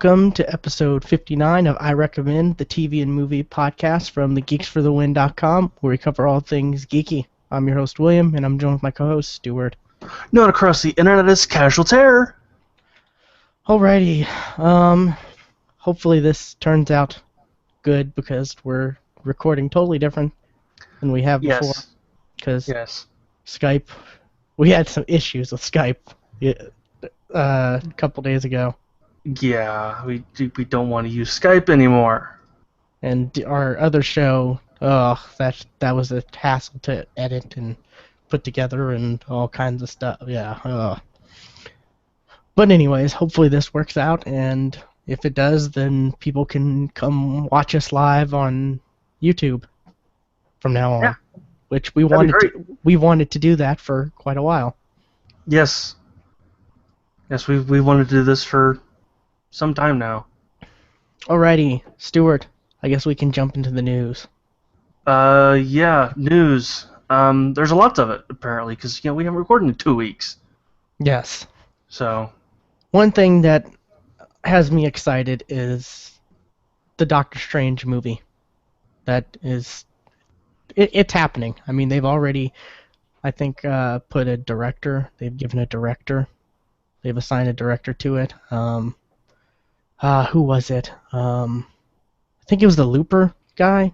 Welcome to episode 59 of I Recommend, the TV and Movie podcast from the GeeksFTW.com, where we cover all things geeky. I'm your host, William, and I'm joined with my co-host, Stuart. Known across the internet as Casual Terror. Alrighty, hopefully this turns out good because we're recording totally different than we have before. Because Skype, we had some issues with Skype a couple days ago. Yeah, we don't want to use Skype anymore. And our other show, that was a hassle to edit and put together and all kinds of stuff. Yeah. But anyways, hopefully this works out, and if it does, then people can come watch us live on YouTube from now on. Yeah. Which we wanted to do that for quite a while. Yes, we wanted to do this for some time now. Alrighty, Stuart, I guess we can jump into the news. Yeah, news. There's a lot of it, apparently, because, we haven't recorded in 2 weeks. Yes. So. One thing that has me excited is the Doctor Strange movie. That is... It's happening. I mean, they've already, I think, put a director. They've given a director. They've assigned a director to it. Who was it? I think it was the Looper guy.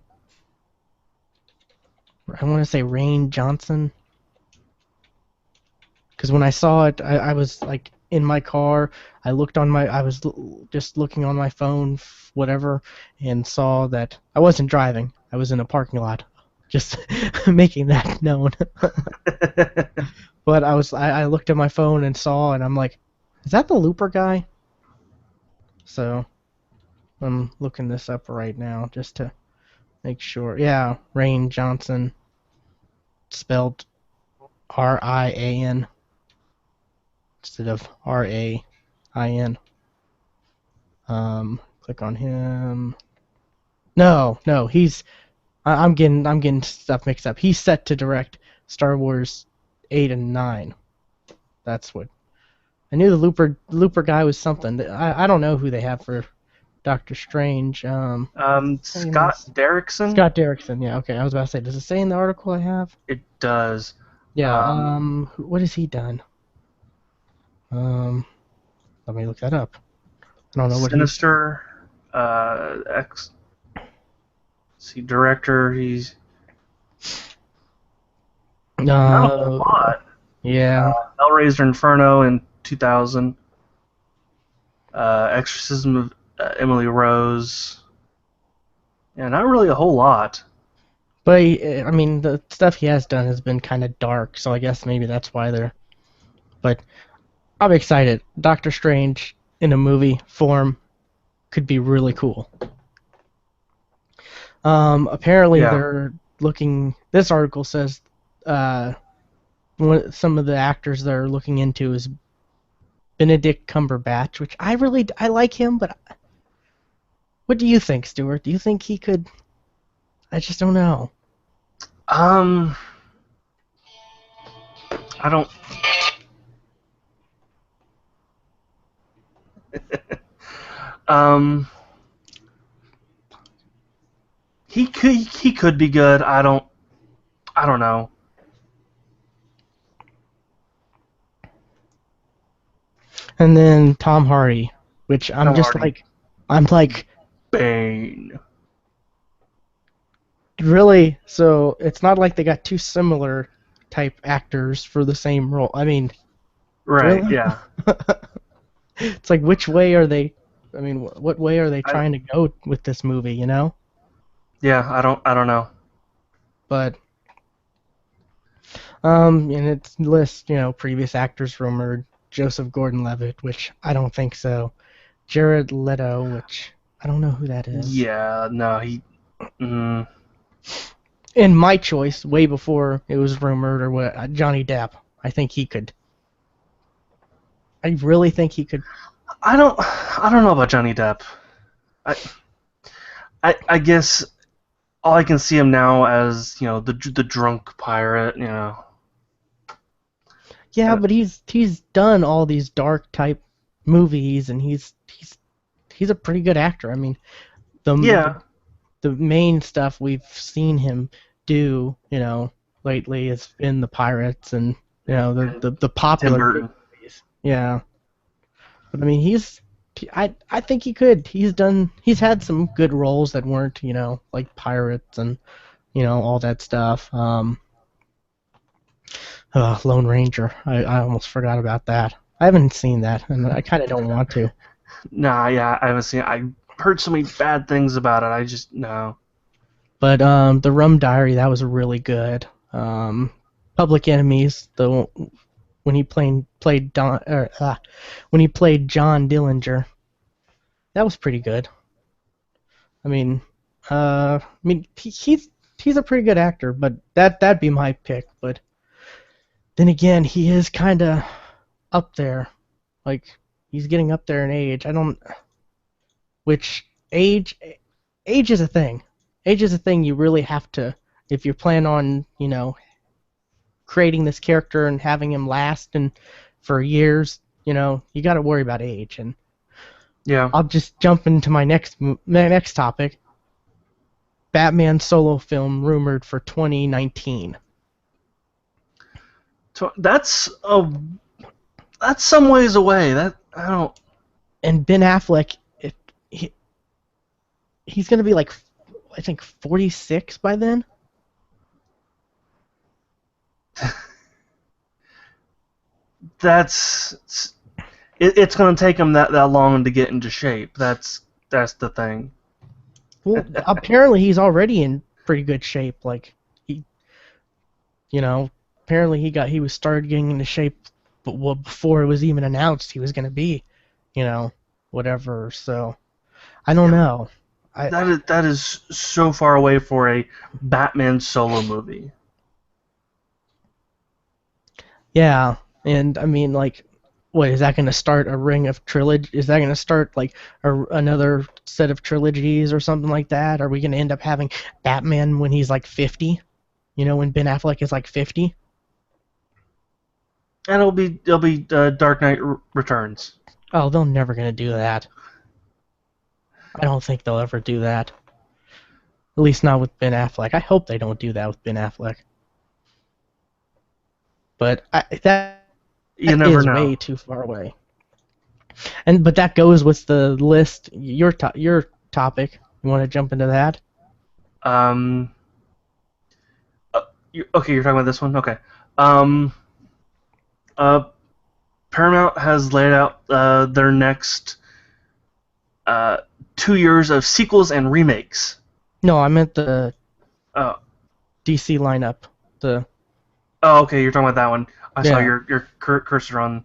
I want to say Rain Johnson. Because when I saw it, I was like in my car. I was just looking on my phone, whatever, and saw that I wasn't driving. I was in a parking lot, just making that known. But I looked at my phone and saw, and I'm like, is that the Looper guy? So, I'm looking this up right now just to make sure. Yeah, Rain Johnson, spelled R-I-A-N instead of R-A-I-N. Click on him. No, he's... I'm getting stuff mixed up. He's set to direct Star Wars 8 and 9. That's what... I knew the Looper guy was something. I don't know who they have for Doctor Strange. Scott Derrickson? Scott Derrickson, yeah, okay. I was about to say, does it say in the article I have? It does. Yeah, what has he done? Let me look that up. I don't know what Sinister, director, he's... Not a whole lot. Yeah. Hellraiser Inferno in 2000. Exorcism of Emily Rose. Yeah, not really a whole lot. But, I mean, the stuff he has done has been kind of dark, so I guess maybe that's why they're... But I'm excited. Doctor Strange in a movie form could be really cool. Apparently they're looking... This article says some of the actors they're looking into is Benedict Cumberbatch, which I like him, but what do you think, Stuart? Do you think he could... I just don't know. I don't... He could be good. I don't know. And then Tom Hardy, which I'm like Bane. Really? So it's not like they got two similar type actors for the same role. I mean, right? Really? Yeah. It's like, which way are they? I mean, what way are they trying to go with this movie? You know? Yeah, I don't know. But and it lists, previous actors rumored: Joseph Gordon-Levitt, which I don't think so. Jared Leto, which I don't know who that is. Yeah, no, he. And my choice, way before it was rumored, or what? Johnny Depp. I think he could. I really think he could. I don't know about Johnny Depp. I guess all I can see him now as, the drunk pirate, Yeah, but he's done all these dark type movies, and he's he's a pretty good actor. I mean, the Yeah, the main stuff we've seen him do, lately has been the Pirates and and the Tim popular big Burton. movies. Yeah, but I mean, I think he could. He's had some good roles that weren't, like Pirates and all that stuff. Lone Ranger. I almost forgot about that. I haven't seen that, and I kind of don't want to. Nah, yeah, I haven't seen it. I heard so many bad things about it. I just no. But the Rum Diary, that was really good. Public Enemies, the when he played when he played John Dillinger, that was pretty good. I mean, he's a pretty good actor, but that'd be my pick. But then again, he is kind of up there. Like he's getting up there in age. I don't. Which age is a thing. Age is a thing you really have to, if you plan on, creating this character and having him last and for years, you got to worry about age. And Yeah. I'll just jump into my next topic. Batman solo film rumored for 2019. So that's some ways away. That I don't. And Ben Affleck, he, he's going to be like, I think 46 by then. It's going to take him that long to get into shape. That's the thing. Well, apparently he's already in pretty good shape. Like you know, apparently he was started getting into shape, but before it was even announced he was going to be, whatever. So I don't Yeah, know. that is so far away for a Batman solo movie. Yeah, and I mean, like, what is that going to start a ring of trilogy? Is that going to start like another set of trilogies or something like that? Are we going to end up having Batman when he's like 50? When Ben Affleck is like 50? And it'll be Dark Knight Returns. Oh, they're never going to do that. I don't think they'll ever do that. At least not with Ben Affleck. I hope they don't do that with Ben Affleck. But that You never is know. way too far away. But that goes with the list. Your topic. You want to jump into that? Um. Okay, you're talking about this one. Okay. Um. Uh. Paramount has laid out their next uh 2 years of sequels and remakes. No, I meant the Oh. DC lineup. The Oh, okay, you're talking about that one. I saw Yeah. your cursor on.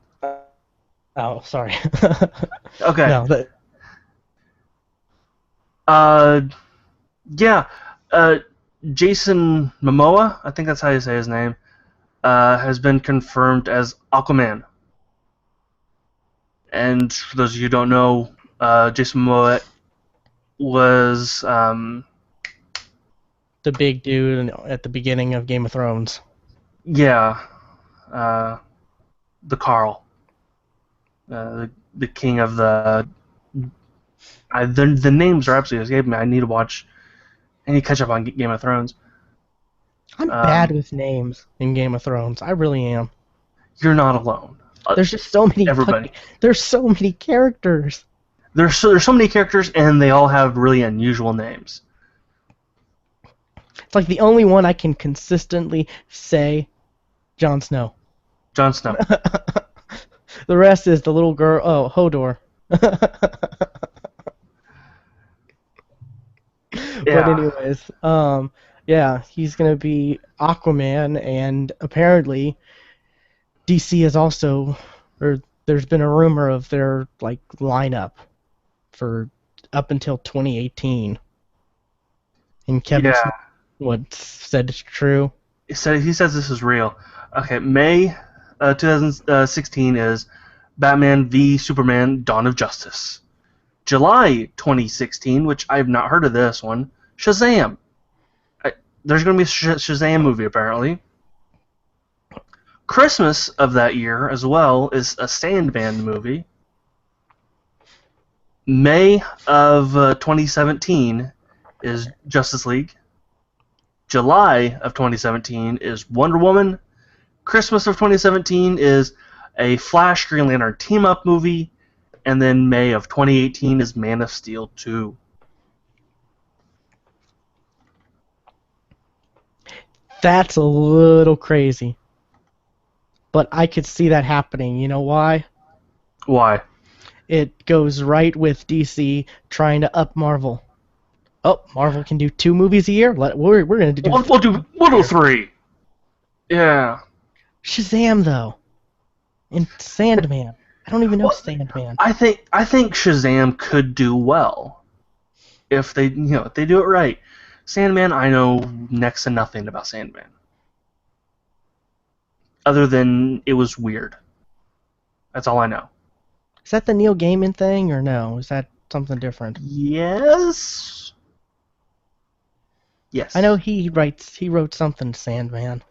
Oh, sorry. Okay. No, Uh, yeah. Uh, Jason Momoa, I think that's how you say his name, has been confirmed as Aquaman. And for those of you who don't know, Jason Momoa was the big dude at the beginning of Game of Thrones. yeah, uh, the Carl, the king of the names are absolutely escaping me. I need to watch. I need to catch up on Game of Thrones. I'm bad with names in Game of Thrones. I really am. You're not alone. There's just so many. Everybody. There's so many characters. There's so many characters, and they all have really unusual names. It's like the only one I can consistently say, Jon Snow. Jon Snow. The rest is the little girl. Oh, Hodor. But Yeah. anyways, yeah, he's gonna be Aquaman, and apparently DC is also, or there's been a rumor of their like lineup for up until 2018. And Kevin Yeah. Smith, what said it's true. He says this is real. Okay, May 2016 is Batman v Superman: Dawn of Justice. July 2016, which I have not heard of this one, Shazam. There's going to be a Shazam movie apparently. Christmas of that year as well is a Sandman movie. May of 2017 is Justice League. July of 2017 is Wonder Woman. Christmas of 2017 is a Flash Green Lantern team-up movie. And then May of 2018 is Man of Steel 2. That's a little crazy. But I could see that happening. You know why? Why? It goes right with DC trying to up Marvel. Oh, Marvel can do 2 movies a year? We're going to do We'll do 3. Yeah. Shazam, though. And Sandman. I don't even know Well, Sandman. I think Shazam could do well if they if they do it right. Sandman, I know next to nothing about Sandman, other than it was weird. That's all I know. Is that the Neil Gaiman thing, or no? Is that something different? Yes. Yes. I know he wrote something Sandman.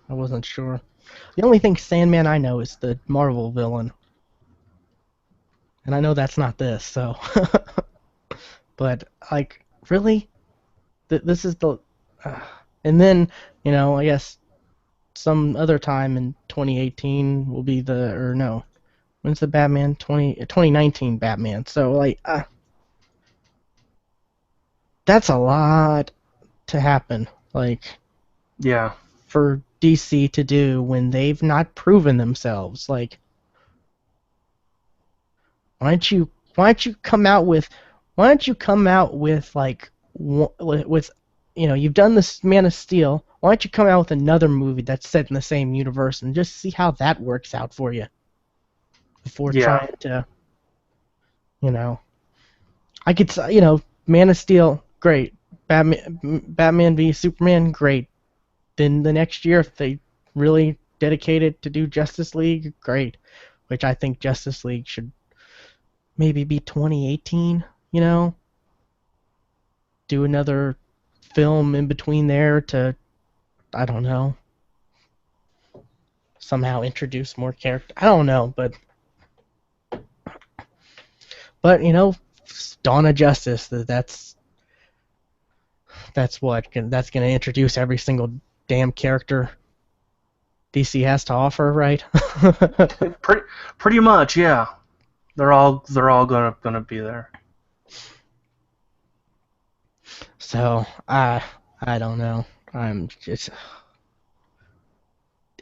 I wasn't sure. The only thing Sandman I know is the Marvel villain. And I know that's not this, so. But, like, really? This is the... And then, I guess some other time in 2018 will be or no. When's the Batman? 2019 Batman. So, like, that's a lot to happen. Like, yeah. For DC to do when they've not proven themselves. Like, why don't you come out with like with you've done this Man of Steel. Why don't you come out with another movie that's set in the same universe and just see how that works out for you before trying to I could Man of Steel, great. Batman v Superman, great. Then the next year, if they really dedicated to do Justice League, great. Which I think Justice League should maybe be 2018, Do another film in between there to, I don't know, somehow introduce more character. I don't know, but Dawn of Justice, that's going to introduce every single damn character DC has to offer, right? pretty much, yeah. They're all gonna be there. So I don't know.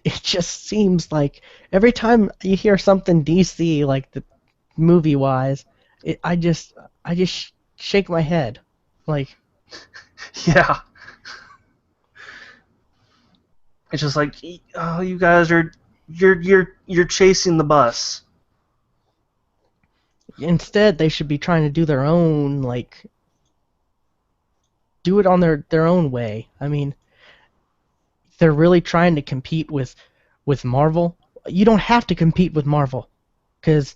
It just seems like every time you hear something DC, like the movie wise, I just shake my head, like. Yeah. It's just like, oh, you guys are you're chasing the bus. Instead, they should be trying to do their own, like, do it on their own way. I mean, they're really trying to compete with Marvel. You don't have to compete with Marvel, because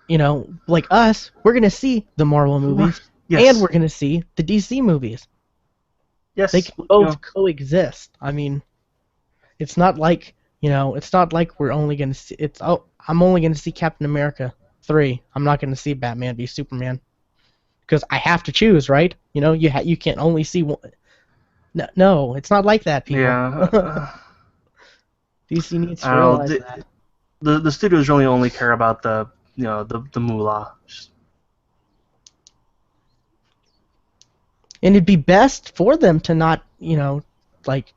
like us, we're gonna see the Marvel movies, yes. and we're gonna see the DC movies. Yes, they can both coexist. I mean, it's not like we're only gonna see. I'm only gonna see Captain America 3. I'm not gonna see Batman v Superman, because I have to choose, right? You can't only see one. No, it's not like that, people. Yeah. DC needs to realize that. The studios really only care about the moolah. And it'd be best for them to not, like,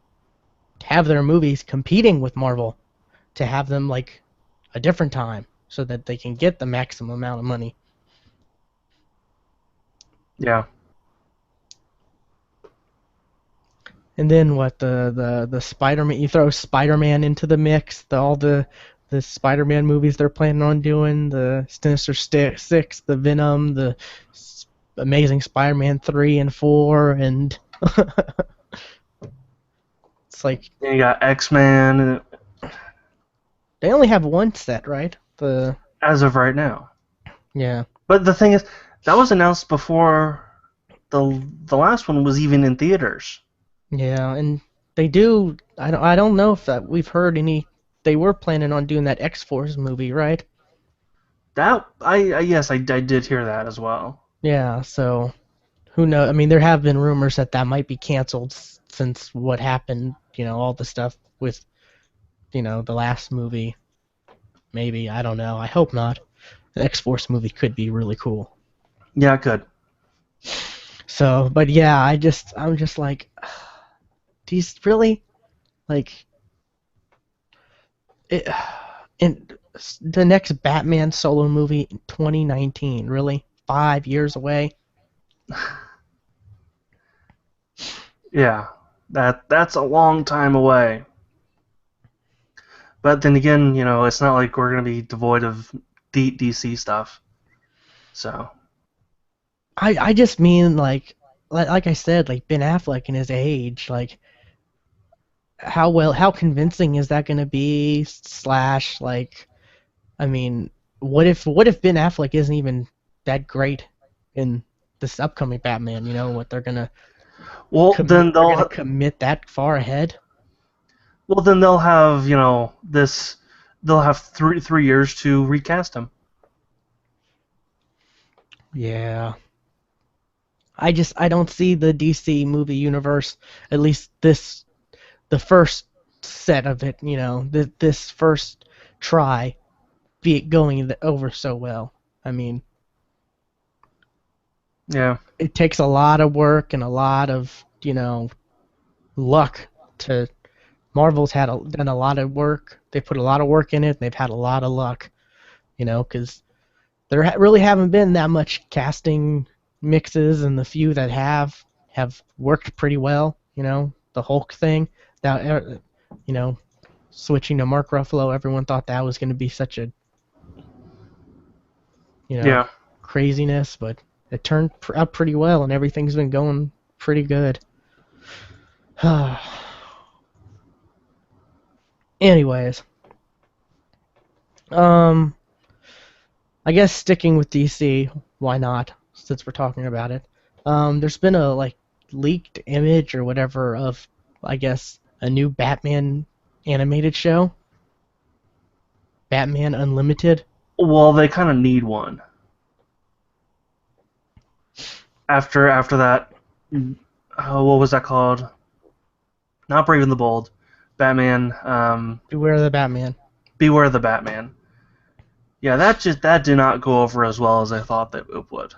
have their movies competing with Marvel, to have them, like, a different time, so that they can get the maximum amount of money. Yeah. And then what, the Spider-Man, you throw Spider-Man into the mix, all the Spider-Man movies they're planning on doing, the Sinister Six, the Venom, the Amazing Spider-Man 3 and 4, and it's like... And you got X-Men. They only have one set, right? As of right now. Yeah. But the thing is, that was announced before the last one was even in theaters. Yeah, and they do... I don't know if we've heard any... They were planning on doing that X-Force movie, right? That yes, I did hear that as well. Yeah, so who knows? I mean, there have been rumors that that might be canceled since what happened. All the stuff with the last movie. Maybe I don't know. I hope not. The X Force movie could be really cool. Yeah, good. So, but yeah, I'm just like, these really like it, in the next Batman solo movie in 2019. Really, 5 years away. Yeah, that's a long time away. But then again, it's not like we're gonna be devoid of DC stuff. So I just mean like I said, like Ben Affleck in his age, like how convincing is that going to be? Slash, like, I mean, what if Ben Affleck isn't even that great in this upcoming Batman? What they're gonna well commit? then They're gonna they'll commit that far ahead? well then they'll have this they'll have three years to recast him. Yeah. I don't see the DC movie universe, at least the first set of it, this first try, be it going over so well. I mean, Yeah, it takes a lot of work and a lot of luck to. Marvel's done a lot of work. They put a lot of work in it. They've had a lot of luck, because there really haven't been that much casting mixes, and the few that have worked pretty well. The Hulk thing, that you know, switching to Mark Ruffalo, everyone thought that was going to be such a you know yeah, craziness, but it turned out pretty well, and everything's been going pretty good. Anyways, um, I guess sticking with DC, why not? Since we're talking about it, there's been a leaked image or whatever of, I guess, a new Batman animated show, Batman Unlimited. well they kind of need one after that. What was that called? Not Brave and the Bold, Batman. Beware the Batman. Beware the Batman. Yeah, that did not go over as well as I thought that it would.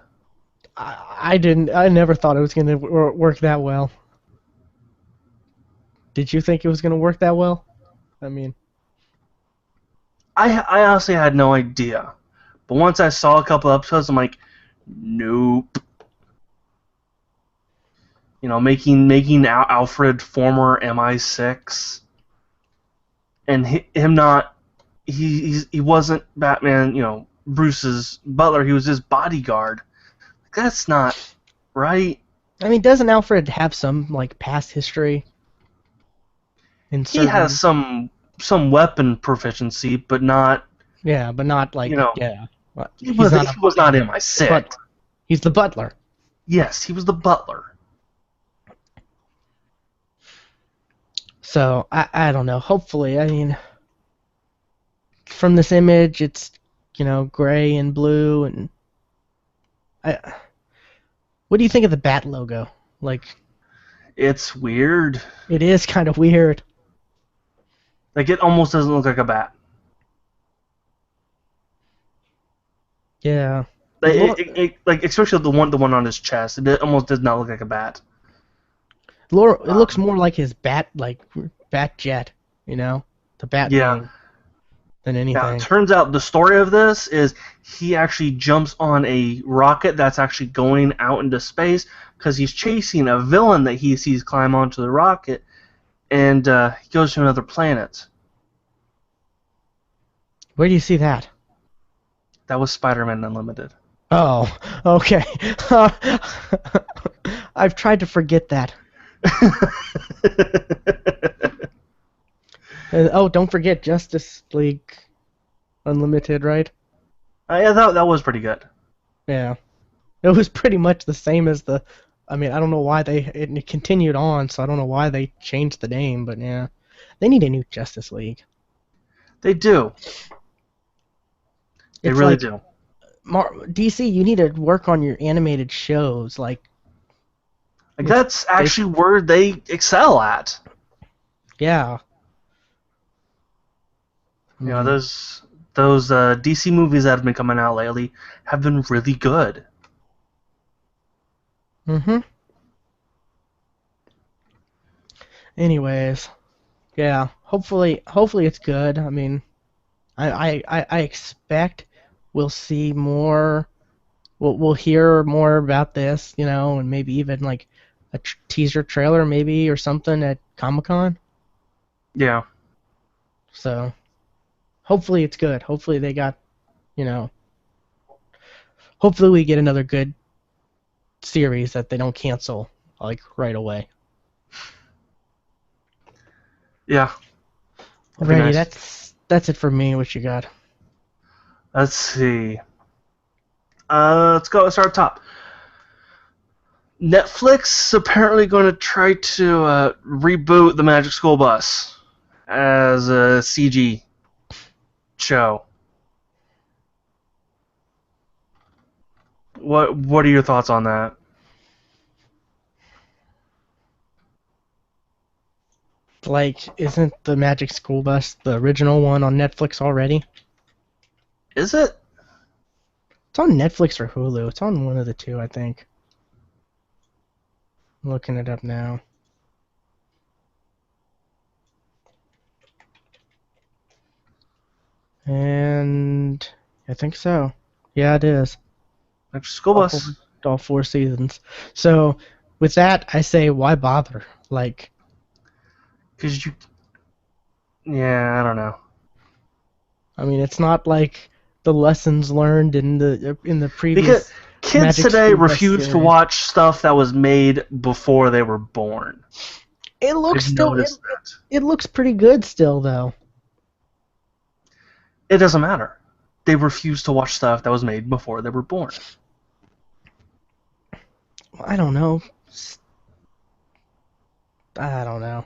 I didn't. I never thought it was gonna work that well. Did you think it was gonna work that well? I mean, I honestly had no idea, but once I saw a couple episodes, I'm like, nope. Making Alfred former MI6, and him not he wasn't Batman. Bruce's butler. He was his bodyguard. That's not right. I mean, doesn't Alfred have some past history in He has certain? some weapon proficiency, but not. Yeah, but not You know, yeah. he He's was not a he was not bodyguard. MI6. But he's the butler. Yes, he was the butler. So I don't know. Hopefully, I mean, from this image, it's gray and blue, and I. What do you think of the bat logo? Like, It's weird. it is kind of weird. Like it almost doesn't look like a bat. Yeah. Like, like especially the one on his chest. It almost does not look like a bat. It looks Um, more like his bat jet, the bat yeah. wing than Now it anything. turns out the story of this is he actually jumps on a rocket that's actually going out into space because he's chasing a villain that he sees climb onto the rocket, and he goes to another planet. Where do you see that? That was Spider-Man Unlimited. Oh, okay. I've tried to forget that. Oh, don't forget Justice League Unlimited, right? I thought that was pretty good. Yeah. It was pretty much the same as the. I mean, I don't know why it continued on, so I don't know why they changed the name, but yeah, they need a new Justice League. They do. They It's really like do. DC, you need to work on your animated shows. Like That's they, actually where they excel at. yeah. I You know, mean, those DC movies that have been coming out lately have been really good. mm-hmm. Anyways, yeah. Hopefully it's good. I mean, I expect we'll see more. We'll hear more about this, and maybe even like a teaser trailer, maybe or something at Comic-Con. Yeah. So hopefully it's good. Hopefully they got, you know, hopefully we get another good series that they don't cancel like right away. Yeah. That'd be Alrighty, nice. that's it for me. What you got? Let's see. Let's go. Let's start up top. Netflix apparently going to try to reboot the Magic School Bus as a CG show. What are your thoughts on that? Like, isn't the Magic School Bus the original one on Netflix already? Is it? It's on Netflix or Hulu. It's on one of the two, I think. I'm looking it up now. And I think so. Yeah, it is. Magic School All four, Bus. all 4 seasons. So, with that, I say, why bother? Like, Cause you. Yeah, I don't know. I mean, it's not like the lessons learned in the Because previous kids Magic today School Bus refuse to series. watch stuff that was made before they were born. It looks I've still it, noticed that. it looks pretty good still though. It doesn't matter. They refuse to watch stuff that was made before they were born. I don't know. I don't know.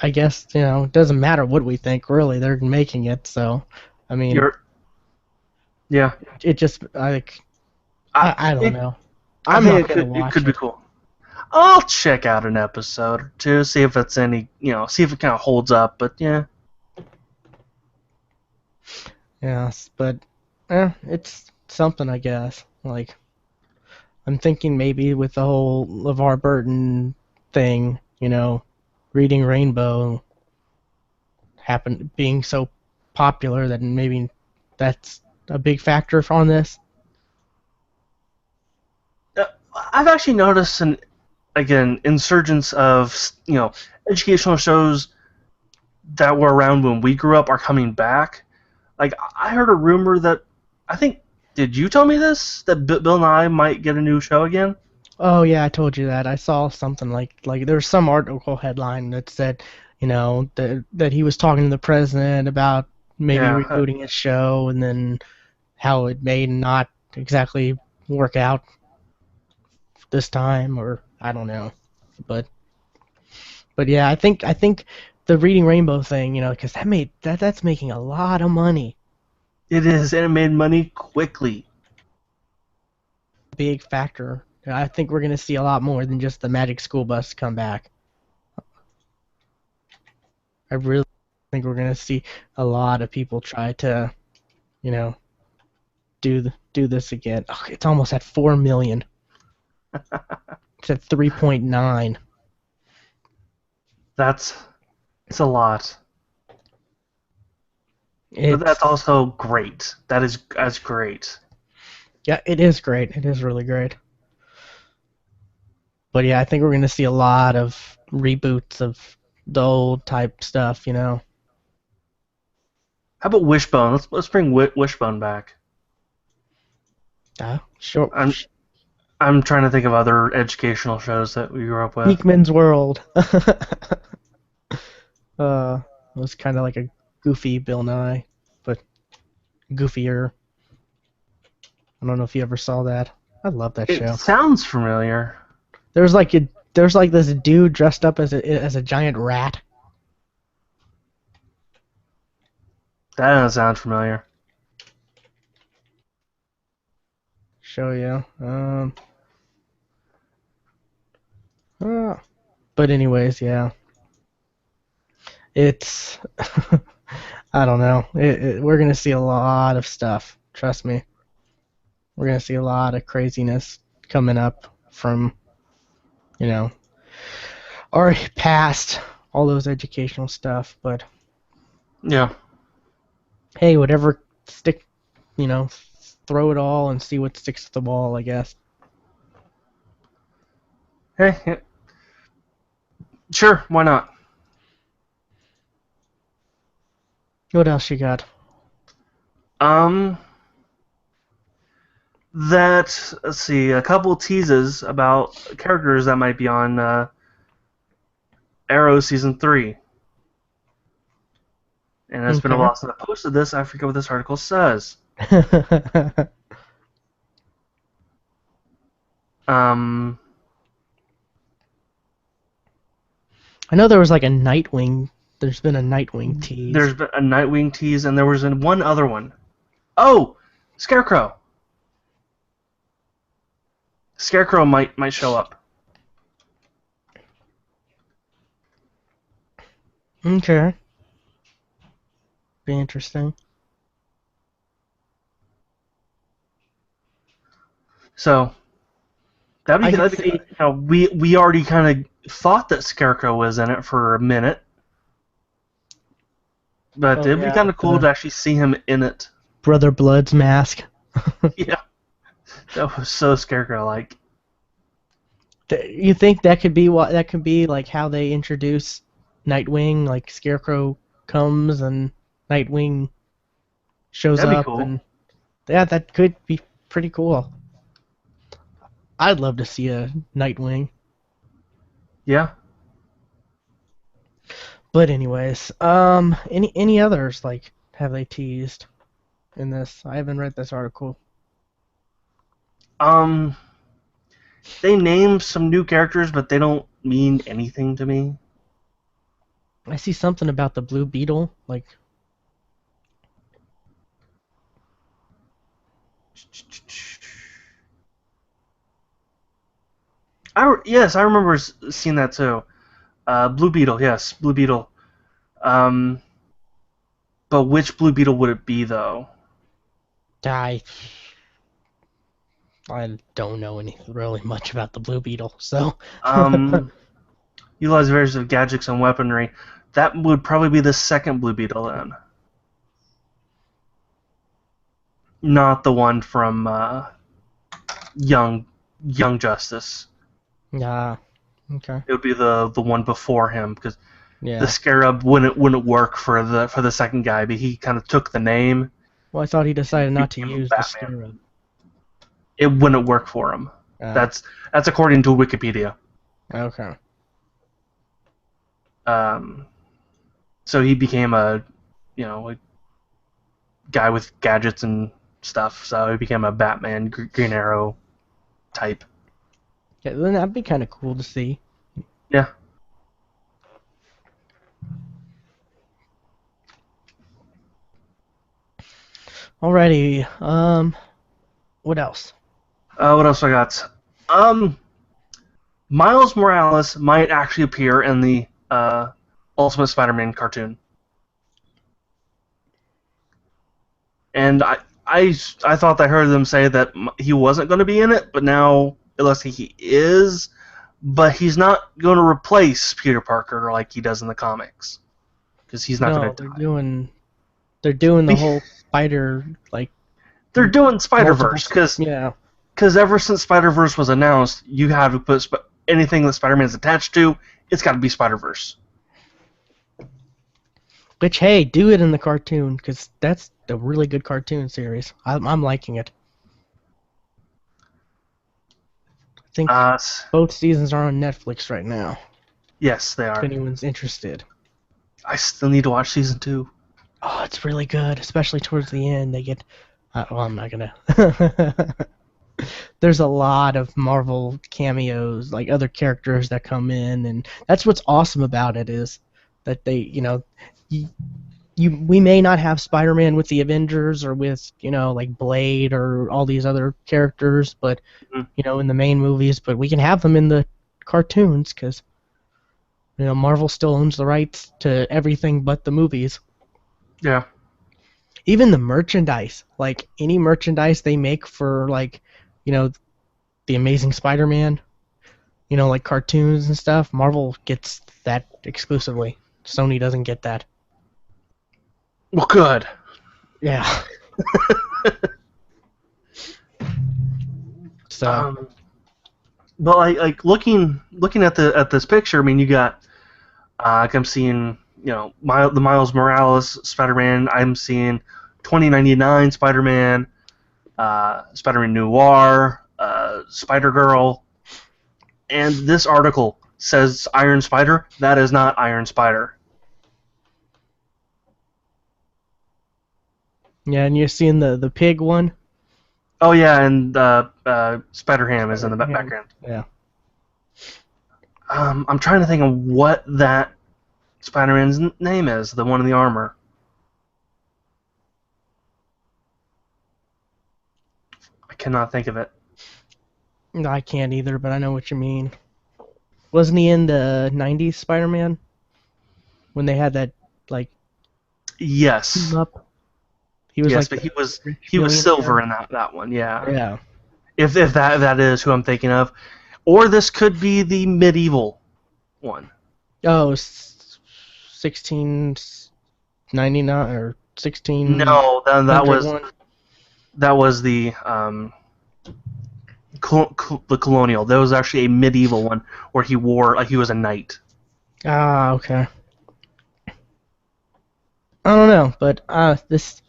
I guess, it doesn't matter what we think, really. They're making it, so I mean, You're. Yeah. it just like I, I don't it, know. I I'm think not it gonna could it watch could be it. cool. I'll check out an episode or two, see if it's any, see if it kind of holds up. But yeah, Yes, but it's something, I guess. Like, I'm thinking maybe with the whole LeVar Burton thing, reading Rainbow being so popular that maybe that's a big factor on this. uh, I've actually noticed an again insurgence of educational shows that were around when we grew up are coming back. Like I heard a rumor that I think did you tell me this that Bill Nye might get a new show again? Oh yeah, I told you that. I saw something like there was some article headline that said, that he was talking to the president about maybe Yeah, rebooting his show, and then how it may not exactly work out this time, or I don't know. But yeah, I think the Reading Rainbow thing, because that's making a lot of money. it is, and it made money quickly. Big factor. I think we're gonna see a lot more than just the Magic School Bus come back. I really think we're gonna see a lot of people try to, you know, do this again. Oh, it's almost at 4 million. It's at 3.9. That's it's a lot, but that's It's also great. That's great. Yeah, it is great. It is really great. But yeah, I think we're gonna see a lot of reboots of the old type stuff. How about Wishbone? Let's bring Wishbone back. Sure. I'm I'm trying to think of other educational shows that we grew up with. Geekman's World. It was kind of like a goofy Bill Nye, but goofier. I don't know if you ever saw that. I love that It show. sounds familiar. There's like this dude dressed up as a giant rat. That doesn't sound familiar. Show you. But anyways, yeah. It's I don't know. We're gonna see a lot of stuff. Trust me. We're gonna see a lot of craziness coming up from you know already past all those educational stuff. But Yeah. hey, whatever stick, you know, throw it all and see what sticks to the wall. I guess. Hey, yeah, sure, why not? What else you got? Um, let's see, a couple teases about characters that might be on Arrow season 3. And it's been a Okay. while since I posted this. I forget what this article says. Um, I know there was like a Nightwing. There's been a Nightwing tease. there's been a Nightwing tease, and there was one other one. Oh, Scarecrow. Scarecrow might show up. Okay. Be interesting. So I could that'd be see. you know, we already kind of thought that Scarecrow was in it for a minute, but Oh it'd be yeah, kind with of cool to the actually see him in it. Brother Blood's mask. Yeah, that was so Scarecrow-like. You think that could be what that could be like how they introduce Nightwing? Like Scarecrow comes and Nightwing shows That'd be up, cool. and yeah, that could be pretty cool. I'd love to see a Nightwing. Yeah. But anyways, any others like have they teased in this? I haven't read this article. Um, they named some new characters, but they don't mean anything to me. I see something about the Blue Beetle. Like, Yes, I remember seeing that too. Blue Beetle, yes, Blue Beetle. Um, but which Blue Beetle would it be though? I I don't know any really much about the Blue Beetle, so Um, utilize various of gadgets and weaponry. That would probably be the second Blue Beetle then, not the one from Young Young Justice. yeah, okay, It would be the one before him because the yeah. Scarab wouldn't work for the second guy, but he kind of took the name. Well, I thought he decided He not to became a use the Batman. Scarab. It wouldn't work for him. Ah, That's according to Wikipedia. okay. Um, so he became a guy with gadgets and stuff. So he became a Batman, Green Arrow type. Yeah, then that'd be kind of cool to see. Yeah. Alrighty. What else? What else I got? Miles Morales might actually appear in the Ultimate Spider-Man cartoon, and I thought I heard them say that he wasn't going to be in it, but now it looks like he is. But he's not going to replace Peter Parker like he does in the comics, because he's not No, going to die. they're doing the Be- whole spider like They're doing Spider multiple. Verse because Yeah. ever since Spider Verse was announced, you have to put anything that Spider Man's attached to, it's got to be Spider Verse. Which hey, do it in the cartoon because that's a really good cartoon series. I'm liking it. I think Uh, both seasons are on Netflix right now. yes, they If are. anyone's interested. I still need to watch season 2. Oh, it's really good, especially towards the end. They get. Well, I'm not gonna. There's a lot of Marvel cameos, like other characters that come in, and that's what's awesome about it is that they, we may not have Spider-Man with the Avengers or with, like Blade or all these other characters, but Mhm. in the main movies, but we can have them in the cartoons because Marvel still owns the rights to everything but the movies. Yeah. Even the merchandise, like any merchandise they make for like, you know, the Amazing Spider-Man, like cartoons and stuff, Marvel gets that exclusively. Sony doesn't get that. Well, good. Yeah. So, Um, but like looking at this picture, I mean, you got like I'm seeing the Miles Morales Spider-Man. I'm seeing 2099 Spider-Man, Spider-Man Noir, Spider-Girl, and this article says Iron Spider. That is not Iron Spider. yeah, and you're seeing the pig one? Oh yeah, and Spider-Ham is in the Yeah. background. Yeah. I'm trying to think of what that Spider-Man's name is, the one in the armor. I cannot think of it. No, I can't either, but I know what you mean. Wasn't he in the 90s Spider-Man when they had that like team Yes, up? He was yes, like but the rich he was millionaire. silver in that one. Yeah, Yeah. if that is who I'm thinking of, or this could be the medieval one. Oh, 1699 or No, 1601. that was the the colonial. There was actually a medieval one where he wore like he was a knight. Ah, okay. I don't know, but this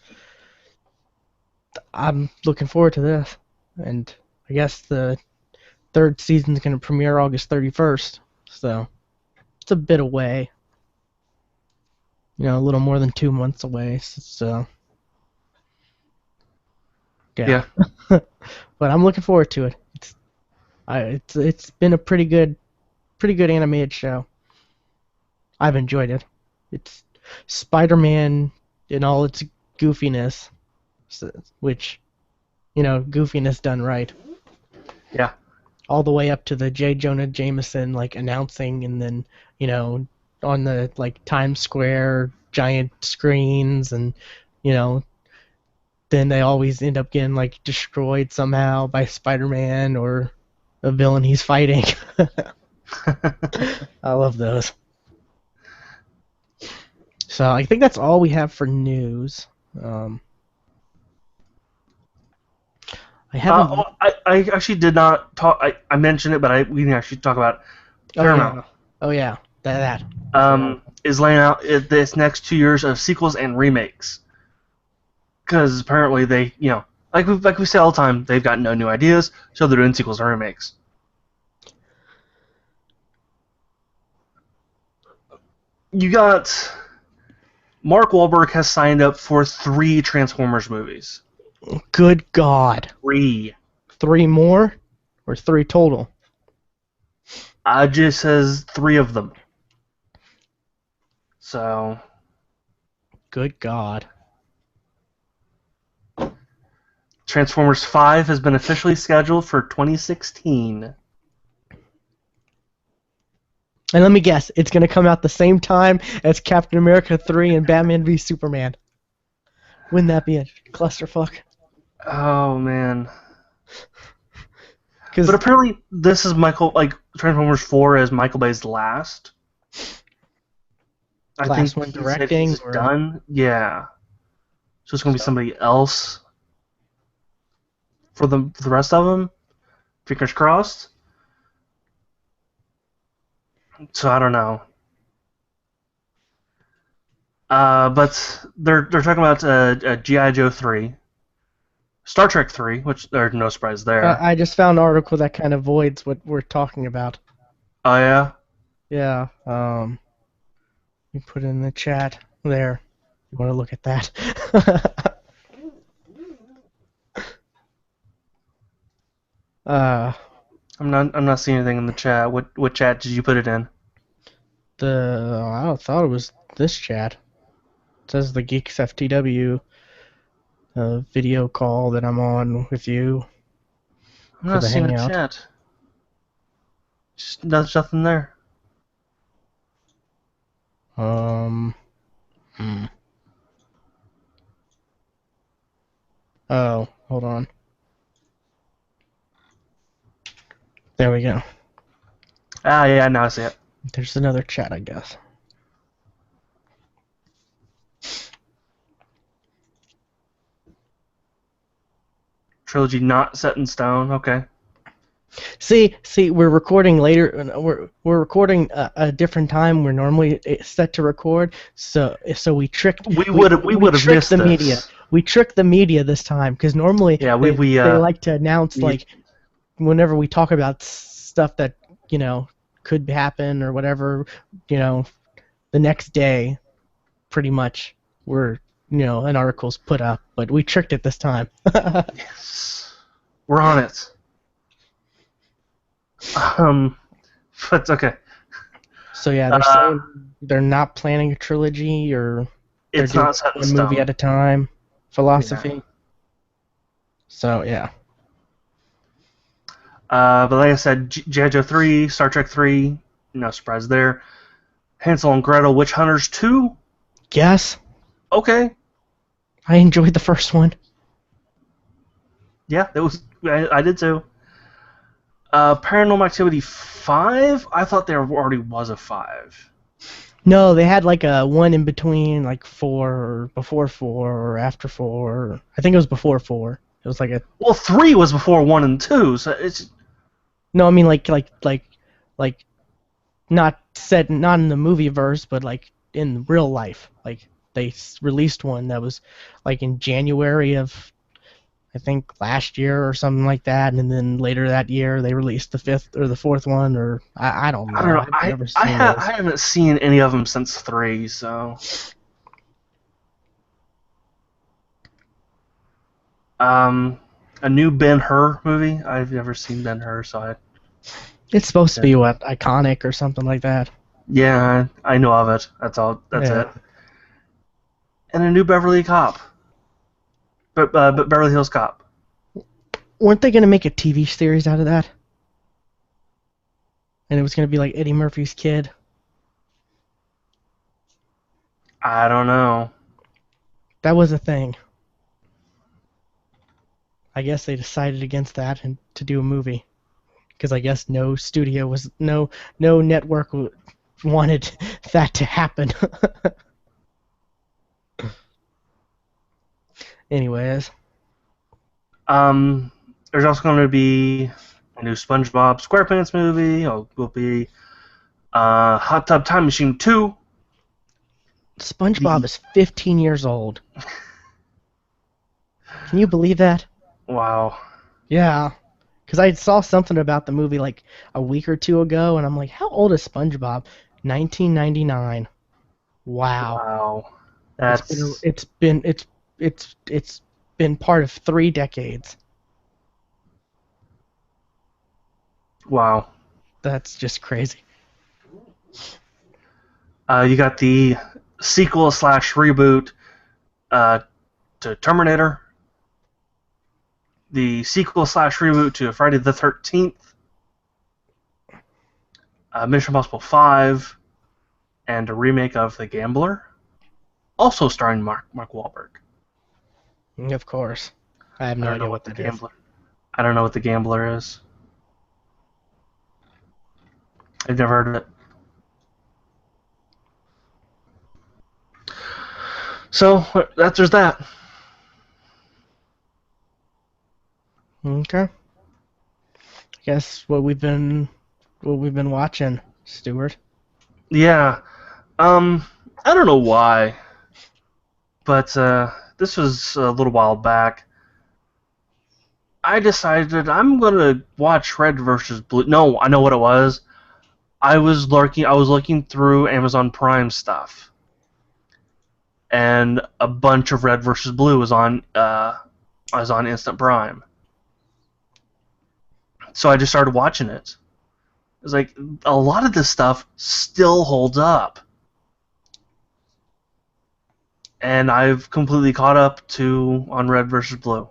I'm looking forward to this, and I guess the third season's gonna premiere August 31st, so it's a bit away. A little more than 2 months away. So yeah, Yeah, but I'm looking forward to it. It's been a pretty good animated show. I've enjoyed it. It's Spider-Man in all its goofiness, which goofiness done right, yeah, all the way up to the J. Jonah Jameson like announcing, and then on the like Times Square giant screens, and you know then they always end up getting like destroyed somehow by Spider-Man or a villain he's fighting. I love those. So I think that's all we have for news. Um, I haven't. I actually did not talk. I mentioned it, but we didn't actually talk about Oh Paramount. yeah. Oh yeah. That. I forgot. Is laying out this next 2 years of sequels and remakes because apparently they, like we say all the time, they've got no new ideas, so they're doing sequels and remakes. You got Mark Wahlberg has signed up for 3 Transformers movies. Good God. 3. 3 more, or 3 total? Just says 3 of them. So Good God. Transformers 5 has been officially scheduled for 2016. And let me guess, it's gonna come out the same time as Captain America 3 and Batman v Superman. Wouldn't that be a clusterfuck? Oh man. Because But apparently this is Transformers 4 is Michael Bay's last. I last think one he said directing, he's or done. Yeah. So it's gonna be so. somebody else for the rest of them. Fingers crossed. So I don't know. But they're talking about GI Joe 3, Star Trek 3, which there's no surprise there. I just found an article that kind of voids what we're talking about. Oh yeah. Yeah. You put it in the chat there. You want to look at that? uh, I'm not seeing anything in the chat. What chat did you put it in? I thought it was this chat. says the GeeksFTW video call that I'm on with you I'm for not the seeing a hangout. chat. Just, there's nothing there. Hmm. Oh, hold on. There we go. Ah, yeah, now I see it. There's another chat, I guess. Trilogy not set in stone. Okay. See, we're recording later. We're recording a different time. We're normally set to record. So we tricked. We would have tricked missed the this. media. We tricked the media this time because normally Yeah, they like to announce we- like whenever we talk about stuff that could happen or whatever. The next day, pretty much we're an article's put up, but we tricked it this time. Yes. We're on it. But okay. So yeah, they're saying they're not planning a trilogy, or they're It's doing not set in one stone. movie at a time philosophy. Yeah. So yeah. But like I said, G.I. Joe 3, Star Trek 3, no surprise there. Hansel and Gretel Witch Hunters 2, Yes, okay. I enjoyed the first one. Yeah, that was I did too. Paranormal Activity 5, I thought there already was a 5. No, they had like a one in between, like 4 or before 4 or after 4. I think it was before 4. It was like a Well, 3 was before 1 and 2, so it's... no, I mean like not said, not in the movie verse, but like in real life. Like they released one that was like in January of I think last year or something like that, and then later that year they released the 5th or the 4th one, or I don't know. I don't know. I've never seen those. I haven't seen any of them since 3, so... A new Ben-Hur movie. I've never seen Ben-Hur, so It's supposed to be what, iconic or something like that. yeah, I know of it. That's all. That's Yeah. it. And a new Beverly Cop. But Beverly Hills Cop. Weren't they gonna make a TV series out of that? And it was gonna be like Eddie Murphy's kid. I don't know. That was a thing. I guess they decided against that and to do a movie, because I guess no studio was no network wanted that to happen. Anyways, There's also going to be a new SpongeBob SquarePants movie. Will be Hot Tub Time Machine 2. SpongeBob is 15 years old. Can you believe that? Wow. Yeah, because I saw something about the movie like a week or two ago, and I'm like, how old is SpongeBob? 1999. Wow. Wow. That's It's been part of 3 decades. wow. That's just crazy. You got the sequel / reboot to Terminator. The sequel / reboot to Friday the 13th. Mission Impossible 5. And a remake of The Gambler. Also starring Mark Wahlberg. Of course. I have no idea what that is. I don't know what The Gambler is. I've never heard of it. So there's that. Okay. I guess what we've been watching, Stuart. Yeah. I don't know why, but this was a little while back. I decided I'm gonna watch Red versus Blue. No, I know what it was. I was looking through Amazon Prime stuff, and a bunch of Red versus Blue was on Instant Prime. So I just started watching it. It's like a lot of this stuff still holds up. and I've completely caught up to on Red versus Blue.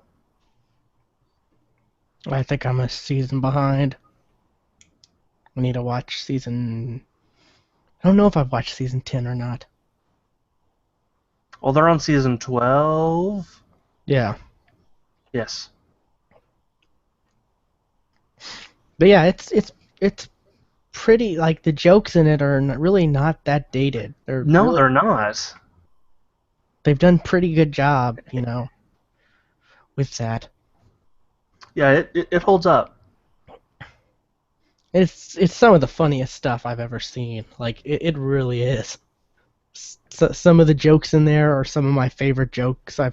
I think I'm a season behind. I need to watch season. I don't know if I've watched season 10 or not. Well, they're on season 12. Yeah. Yes. But yeah, it's pretty, like, the jokes in it are really not that dated. No, they're not. They've done pretty good job, with that. Yeah, it holds up. It's some of the funniest stuff I've ever seen. Like, it really is. Some of the jokes in there are some of my favorite jokes. I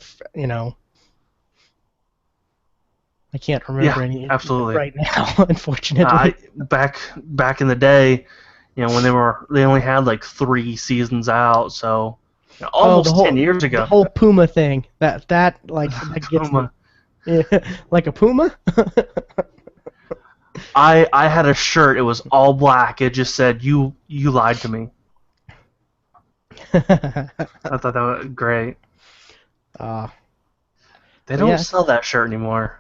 can't remember Yeah, any absolutely. right now, unfortunately. Back in the day, when they only had like 3 seasons out, so Oh, almost 10 years the ago. whole puma thing. That gets me. Yeah, like a puma? I had a shirt. It was all black. It just said you lied to me. I thought that was great. uh, They but don't yeah, sell that shirt anymore.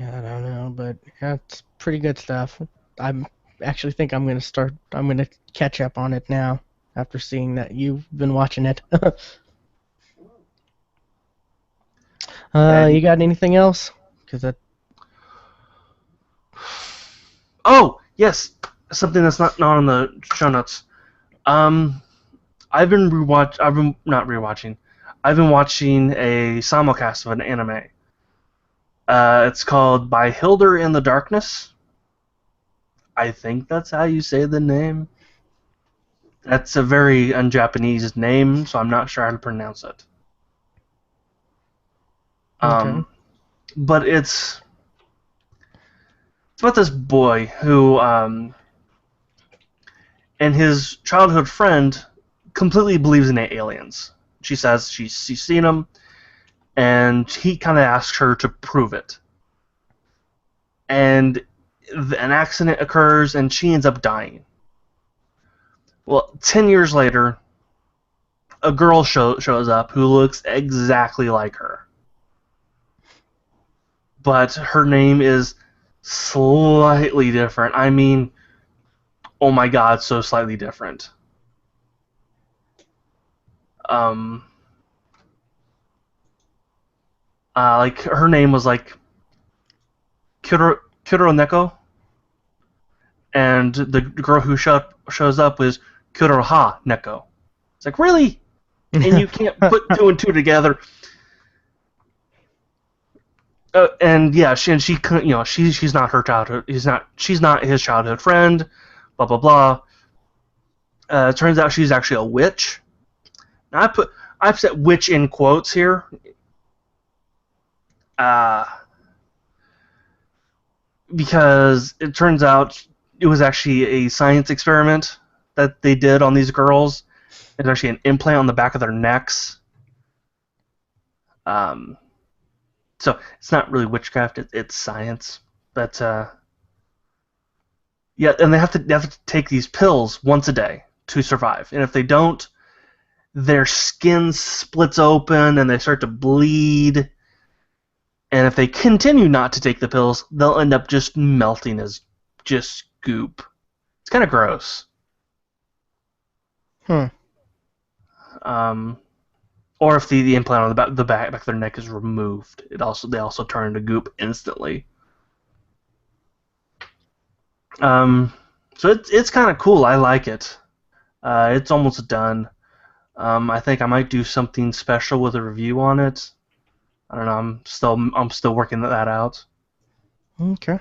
I don't know, but yeah, it's pretty good stuff. I actually think I'm gonna catch up on it now after seeing that you've been watching it. And You got anything else? Cause that. oh yes, something that's not on the show notes. Um, I've been not rewatching. I've been watching a simulcast of an anime. It's called By Hilder in the Darkness. I think that's how you say the name. That's a very un-Japanese name, so I'm not sure how to pronounce it. Okay. But it's about this boy who and his childhood friend completely believes in aliens. She says she's seen them, and he kind of asks her to prove it. And an accident occurs, and she ends up dying. Well, 10 years later, a girl shows up who looks exactly like her. But her name is slightly different. I mean, oh my god, so slightly different. Um, like her name was like Kuro Neko, and the girl who shows up is Kuroha Neko. It's like, really? And you can't put 2 and 2 together. And yeah, she couldn't, she's not her childhood. She's not his childhood friend. Blah blah blah. It turns out she's actually a witch. Now I've set witch in quotes here. Because it turns out it was actually a science experiment that they did on these girls. It's actually an implant on the back of their necks. So it's not really witchcraft; it's science. But yeah, and they have to take these pills once a day to survive. And if they don't, their skin splits open and they start to bleed. And if they continue not to take the pills, they'll end up just melting as just goop. It's kind of gross. Hmm. Or if the implant on the back of their neck is removed, they also turn into goop instantly. So it's kind of cool. I like it. It's almost done. I think I might do something special with a review on it. I don't know. I'm still working that out. Okay.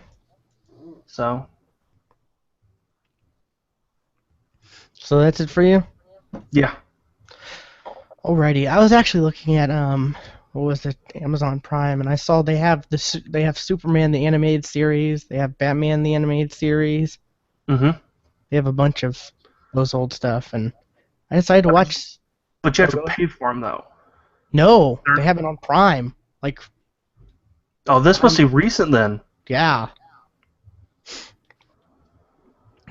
So that's it for you? yeah. Alrighty. I was actually looking at what was it, Amazon Prime, and I saw they have Superman the animated series, they have Batman the animated series, Mm-hmm. they have a bunch of those old stuff, and I decided to watch. But you have Oh, to go ahead. pay for them though. No, they have it on Prime. Like, Oh, this must be recent then. yeah.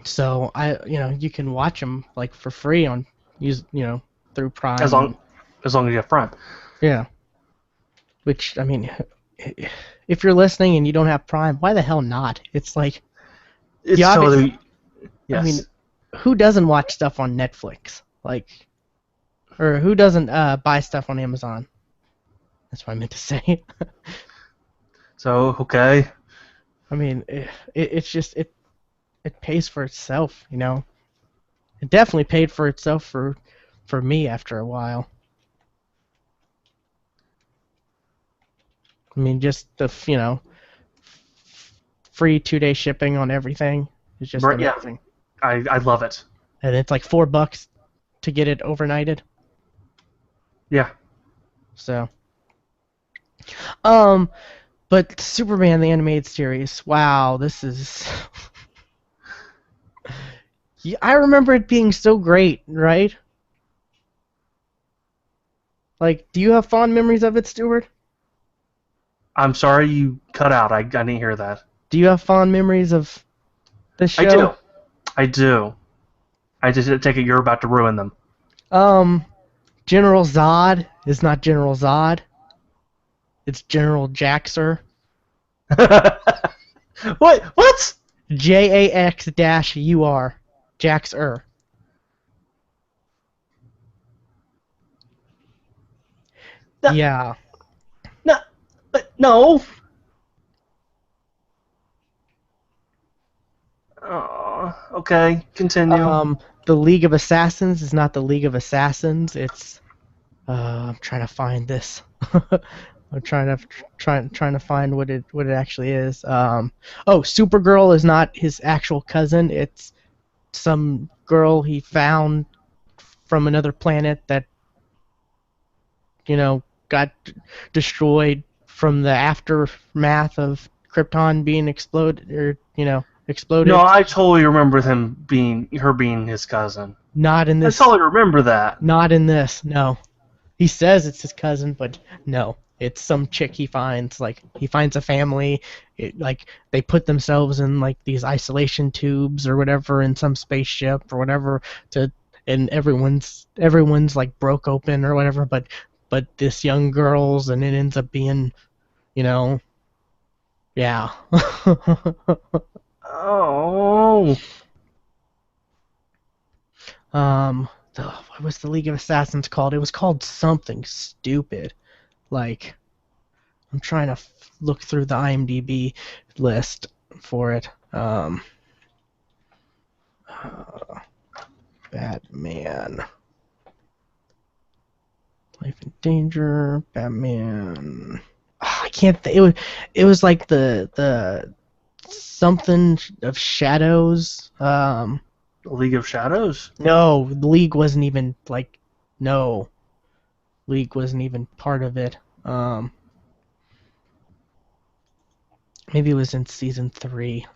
So you can watch them like for free on use through As Prime long and as long as you have Prime. yeah. Which I mean, if you're listening and you don't have Prime, why the hell not? It's like you It's obviously. totally I mean, yes. who doesn't watch stuff on Netflix? Like, or who doesn't buy stuff on Amazon? That's what I meant to say. So okay. I mean, it's just it pays for itself, you know. It definitely paid for itself for me after a while. I mean, just the free 2-day shipping on everything is just Right, yeah. amazing, I love it. and it's like $4 to get it overnighted. Yeah. So, um, but Superman the animated series, wow, this is. Yeah, I remember it being so great, right? Like, do you have fond memories of it, Stuart? I'm sorry you cut out. I didn't hear that. Do you have fond memories of this I show? do. I do. I just take it you're about to ruin them. Um, General Zod is not General Zod. It's General Jaxer. What? What? JAX-UR. Jaxer. No, Yeah. no, no. Oh, okay, continue. The League of Assassins is not the League of Assassins. It's I'm trying to find this. I'm trying to find what it actually is. Oh, Supergirl is not his actual cousin. It's some girl he found from another planet that got destroyed from the aftermath of Krypton being No, exploded. I totally remember her being his cousin. Not in I this. totally remember that. Not in this. No. He says it's his cousin, but no, it's some chick he finds. Like he finds a family, like they put themselves in like these isolation tubes or whatever in some spaceship or whatever and everyone's like broke open or whatever, but this young girl's and it ends up being, you know, yeah. Oh, What was the League of Assassins called? It was called something stupid. Like I'm trying to look through the IMDb list for it. Batman, Life in Danger, Batman. I can't. It was like the something of Shadows. the League of Shadows. No, the League wasn't even like. No, League wasn't even part of it. Maybe it was in season 3.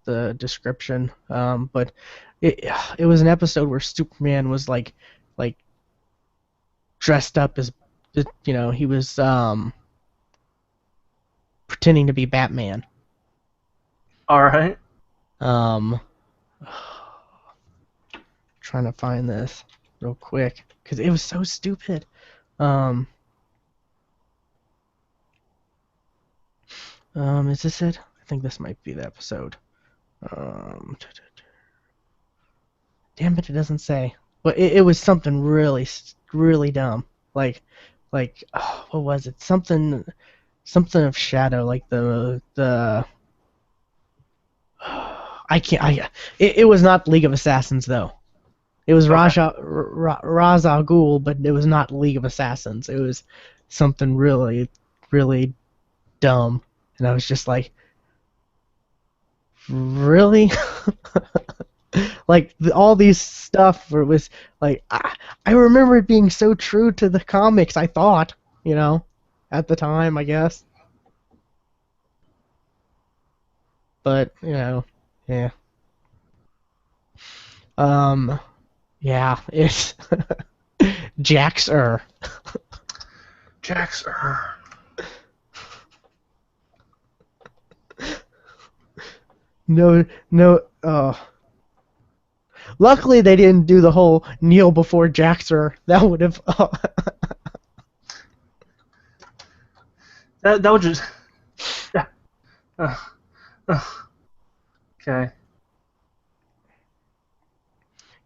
The description. But it was an episode where Superman was like dressed up as he was pretending to be Batman. All right. Um, trying to find this real quick because it was so stupid. Um, is this it? I think this might be the episode. Um, Damn it, it doesn't say. But it was something really dumb. Like oh, what was it? Something of Shadow, like the I can't. It was not League of Assassins though. It was Okay. Ra's al Ghul, but it was not League of Assassins. It was something really dumb, and I was just like, really? Like all these stuff where it was like I remember it being so true to the comics. I thought, at the time, I guess, but yeah. Um, yeah, it's Jaxer. Jax. No, no. Oh, Luckily, they didn't do the whole kneel before Jaxer. That would have. That would just. Yeah. Uh, uh, okay.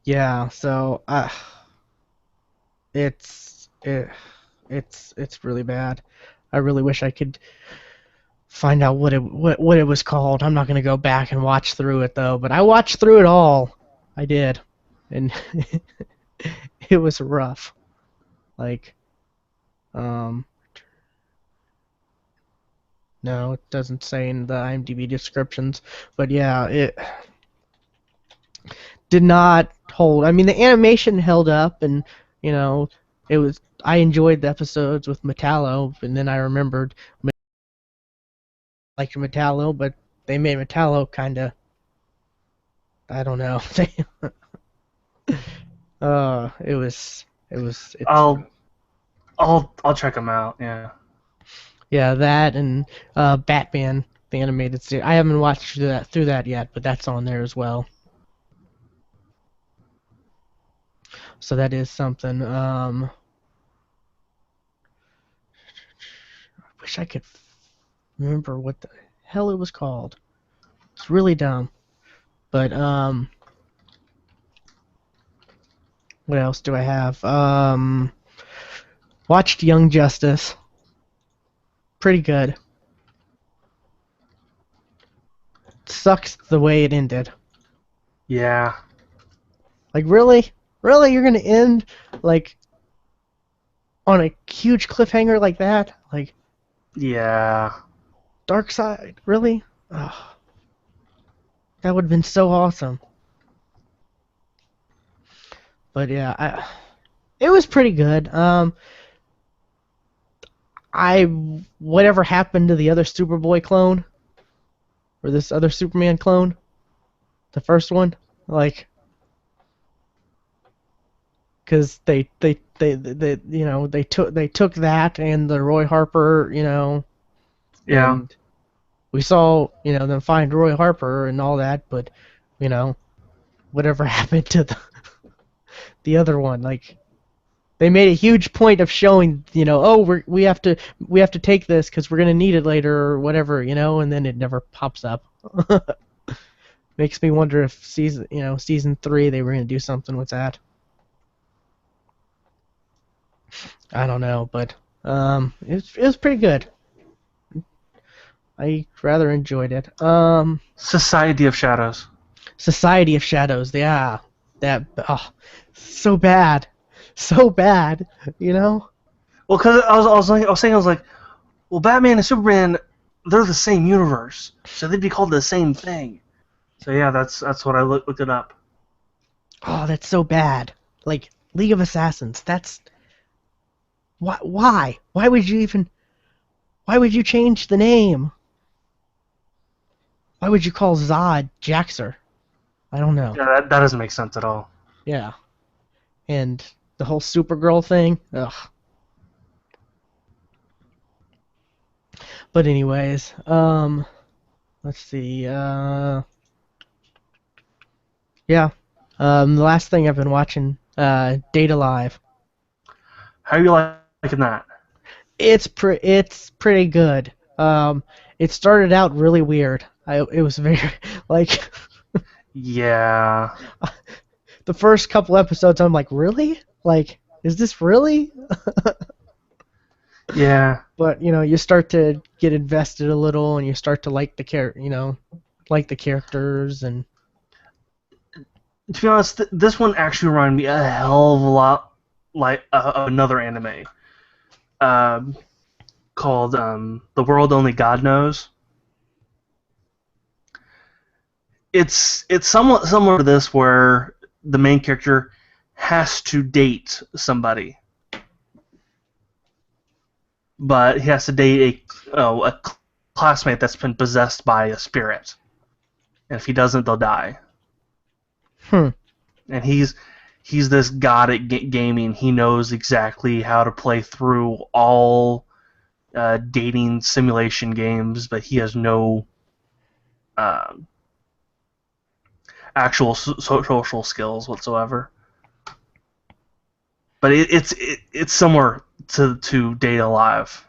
Yeah. So, it's really bad. I really wish I could find out what it was called. I'm not gonna go back and watch through it though, but I watched through it all. I did, and it was rough. Like, um, no, it doesn't say in the IMDb descriptions, but yeah, it did not hold. I mean, the animation held up, and you know, it was. I enjoyed the episodes with Metallo, and then I remembered like Metallo, but they made Metallo kind of. I don't know. It's I'll I'll check them out. Yeah. yeah, that and Batman the animated series. I haven't watched through that yet, but that's on there as well. So that is something. I wish I could remember what the hell it was called. It's really dumb. But what else do I have? Watched Young Justice. Pretty good. Sucks the way it ended. Yeah. Like really, really, you're gonna end like on a huge cliffhanger like that? Like Yeah. Dark Side, really? Ugh, that would have been so awesome. But yeah, it was pretty good. I whatever happened to the other Superboy clone or this other Superman clone, the first one, like, because they you know they took that and the Roy Harper, you know, Yeah. and we saw them find Roy Harper and all that, but you know whatever happened to the other one, like. They made a huge point of showing, oh, we have to take this because we're gonna need it later or whatever, and then it never pops up. Makes me wonder if season 3 they were gonna do something with that. I don't know, but it was pretty good. I rather enjoyed it. Society of Shadows. Society of Shadows, yeah, that so bad, so bad, you know. Well, because I was like, well, Batman and Superman, they're the same universe, so they'd be called the same thing. So yeah, that's what I looked it up. Oh, that's so bad. Like League of Assassins, that's why? Why would you even? Why would you change the name? Why would you call Zod Jaxer? I don't know. Yeah, that doesn't make sense at all. Yeah, and the whole Supergirl thing. Ugh. But anyways, let's see. Yeah. The last thing I've been watching, Data Live. How are you liking that? It's pretty good. It started out really weird. It was very like Yeah. the first couple episodes. I'm like, really? Like, is this really? Yeah. But you start to get invested a little, and you start to like like the characters, and To be honest, this one actually reminded me a hell of a lot like of another anime um, called "The World Only God Knows." It's somewhat similar to this, where the main character has to date somebody, but he has to date a classmate that's been possessed by a spirit, and if he doesn't, they'll die. hmm. And he's this god at gaming. He knows exactly how to play through all dating simulation games, but he has no. Um, actual social skills whatsoever. But it's similar to Date Alive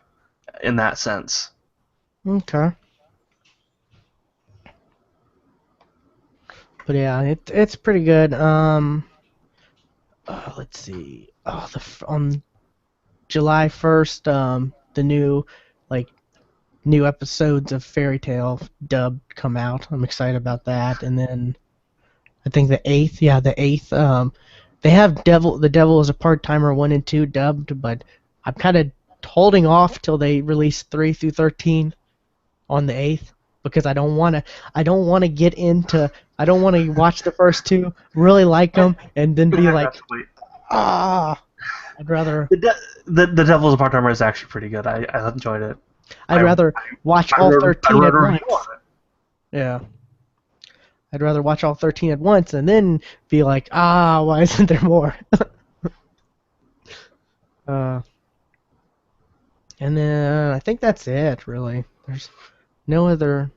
in that sense. Okay. But yeah, it's pretty good. Let's see. On July 1st, the like new episodes of Fairy Tale dubbed come out. I'm excited about that. And then I think the 8th, yeah, the 8th, they have the Devil is a Part-Timer 1 and 2 dubbed, but I'm kind of holding off till they release 3 through 13 on the 8th because I don't want to watch the first two, really like them, and then be like, I'd rather The Devil's a Part-Timer is actually pretty good. I enjoyed it. I'd rather watch all 13 at once. Yeah. I'd rather watch all 13 at once and then be like, why isn't there more? And then I think that's it, really. There's no other,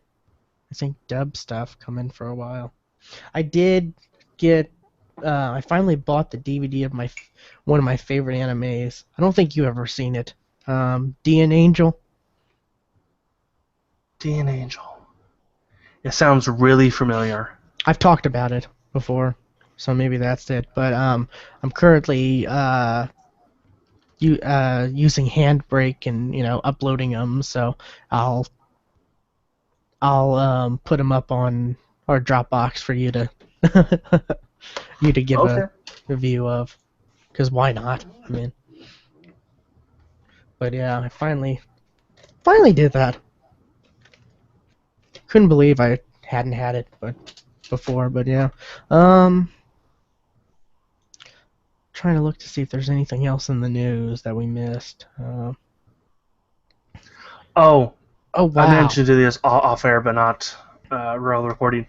I think, dub stuff coming for a while. I did get, I finally bought the DVD of one of my favorite animes. I don't think you've ever seen it. D and Angel. D and Angel. It sounds really familiar. I've talked about it before, so maybe that's it. But I'm currently using Handbrake and uploading them, so I'll put them up on our Dropbox for you to give a review of, because why not? I mean, but yeah, I finally did that. Couldn't believe I hadn't had it before, but yeah. Trying to look to see if there's anything else in the news that we missed. Oh wow! I mentioned this off air, but not real recording.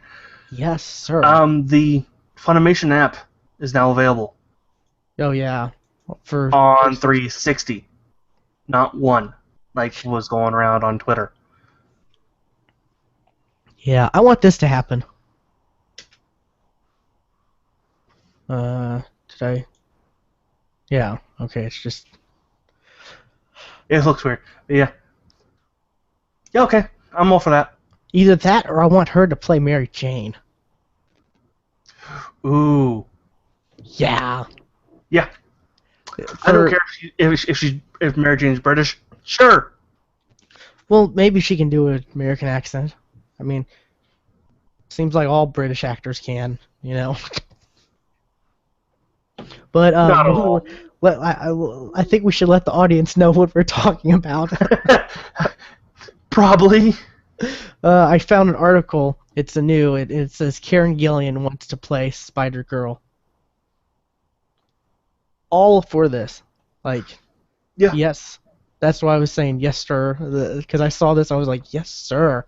Yes, sir. The Funimation app is now available. Oh yeah, on 360, not one, like was going around on Twitter. Yeah, I want this to happen. Did I? Yeah. Okay. It's just. It looks weird. But yeah. Yeah. Okay. I'm all for that. Either that, or I want her to play Mary Jane. Ooh. Yeah. Yeah. I don't care if Mary Jane's British. Sure. Well, maybe she can do an American accent. I mean, seems like all British actors can, But not all. I think we should let the audience know what we're talking about. Probably. I found an article. It's it says Karen Gillan wants to play Spider-Girl. All for this. Yeah. Yes. That's why I was saying yes, sir. Because I saw this, I was like, yes, sir.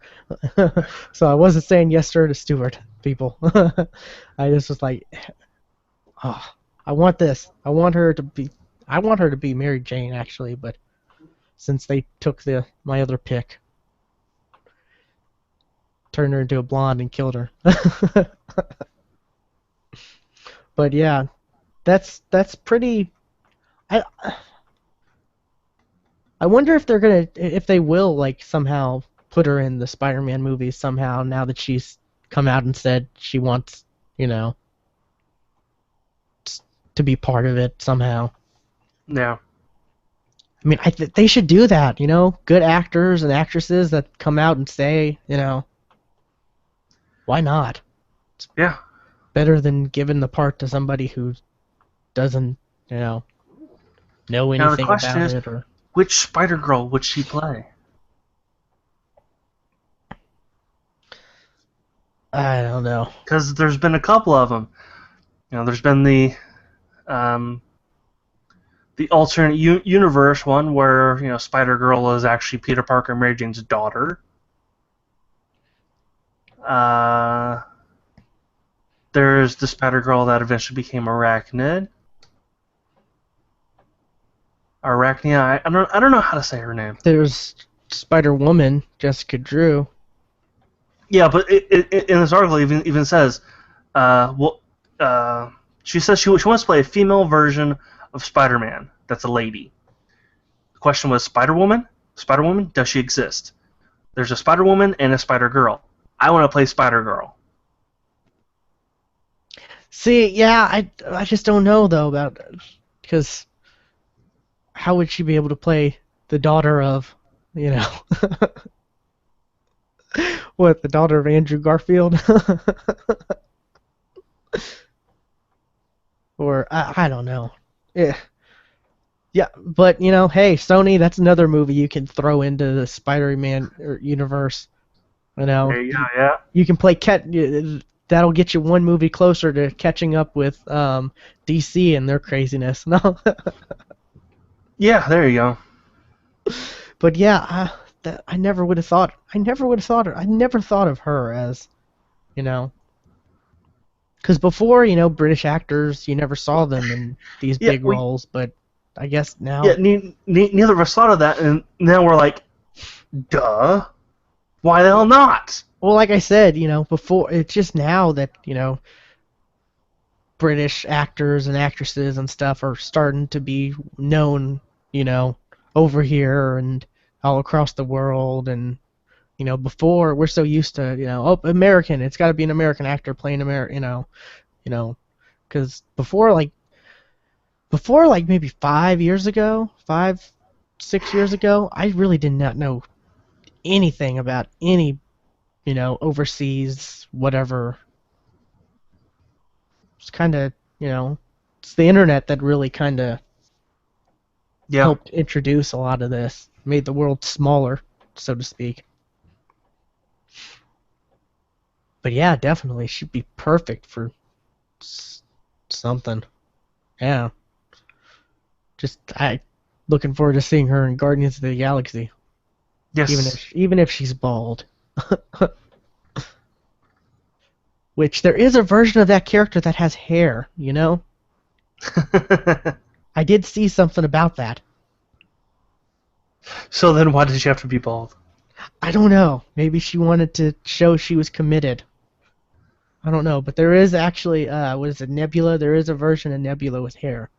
So I wasn't saying yes, sir to Stuart, people. I just was like, I want this. I want her to be Mary Jane, actually, but since they took my other pick, turned her into a blonde and killed her. But yeah, that's pretty. I wonder if they will somehow put her in the Spider-Man movies somehow, now that she's come out and said she wants, to be part of it somehow. Yeah. I mean, they should do that, good actors and actresses that come out and say, why not? Yeah. Better than giving the part to somebody who doesn't, know anything about it. Or which Spider-Girl would she play? I don't know. Because there's been a couple of them. There's been the alternate universe one where Spider-Girl is actually Peter Parker and Mary Jane's daughter. There's the Spider-Girl that eventually became Arachnid. Arachnia. I don't know how to say her name. There's Spider-Woman, Jessica Drew. Yeah, but in this article even says Well, she says she wants to play a female version of Spider-Man. That's a lady. The question was Spider-Woman? Spider-Woman? Does she exist? There's a Spider-Woman and a Spider-Girl. I want to play Spider-Girl. See, yeah, I just don't know though about because how would she be able to play the daughter of, you know, what, the daughter of Andrew Garfield? Or I don't know. Yeah. Yeah, but you know, hey, Sony, that's another movie you can throw into the Spider-Man universe. You know, There you go, yeah. you can play that'll get you one movie closer to catching up with DC and their craziness. No, Yeah, there you go. but yeah, I never would have thought. I never would have thought. I never thought of her as, you know, because before, you know, British actors, you never saw them in these Yeah, big roles, but I guess yeah, now. neither of us thought of that, and now we're like, duh. Why the hell not? Well, like I said, you know, before it's just now that, you know, British actors and actresses and stuff are starting to be known, you know, over here and all across the world. And you know, before we're so used to, you know, oh, American, it's got to be an American actor playing American, you know, because before like maybe 5 years ago, 5, 6 years ago, I really did not know anything about any, you know, overseas whatever. It's kind of, you know, it's the internet that really kind of Yeah, helped introduce a lot of this, made the world smaller, so to speak. But yeah, definitely, she'd be perfect for something. Yeah, just I looking forward to seeing her in Guardians of the Galaxy, yes. even if she's bald. Which there is a version of that character that has hair, you know? I did see something about that. So then why did she have to be bald? I don't know. Maybe she wanted to show she was committed. I don't know, but there is actually, what is it, Nebula? There is a version of Nebula with hair.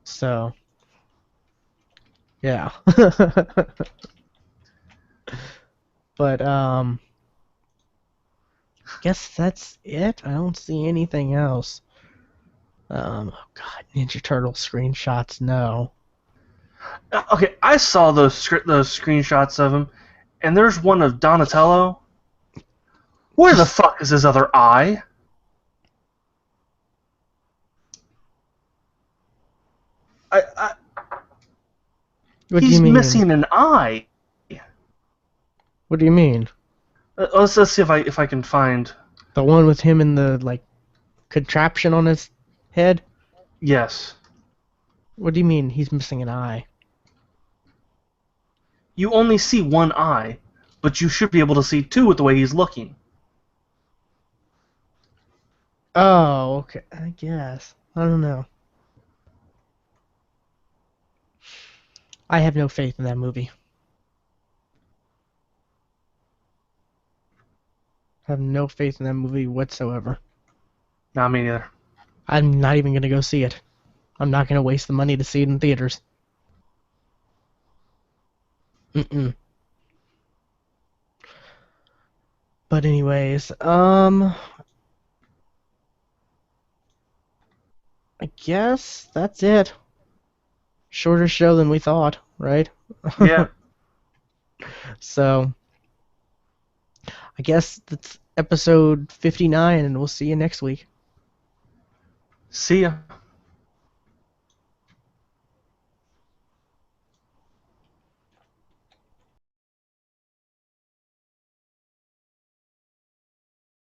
So, yeah. But, guess that's it. I don't see anything else. Oh God, Ninja Turtle screenshots, no. Okay, I saw those screenshots of him, and there's one of Donatello. Where the Just, fuck is his other eye? I what do you he's mean? missing an eye. What do you mean? Let's see if I can find. The one with him in the, like, contraption on his head? Yes, What do you mean he's missing an eye? you only see one eye, but you should be able to see two with the way he's looking. Oh, okay. I guess. I don't know. I have no faith in that movie. I have no faith in that movie whatsoever. Not me neither. I'm not even gonna go see it. I'm not gonna waste the money to see it in theaters. Mm-mm. But anyways, I guess that's it. Shorter show than we thought, right? Yeah. So, I guess that's episode 59, and we'll see you next week. See ya.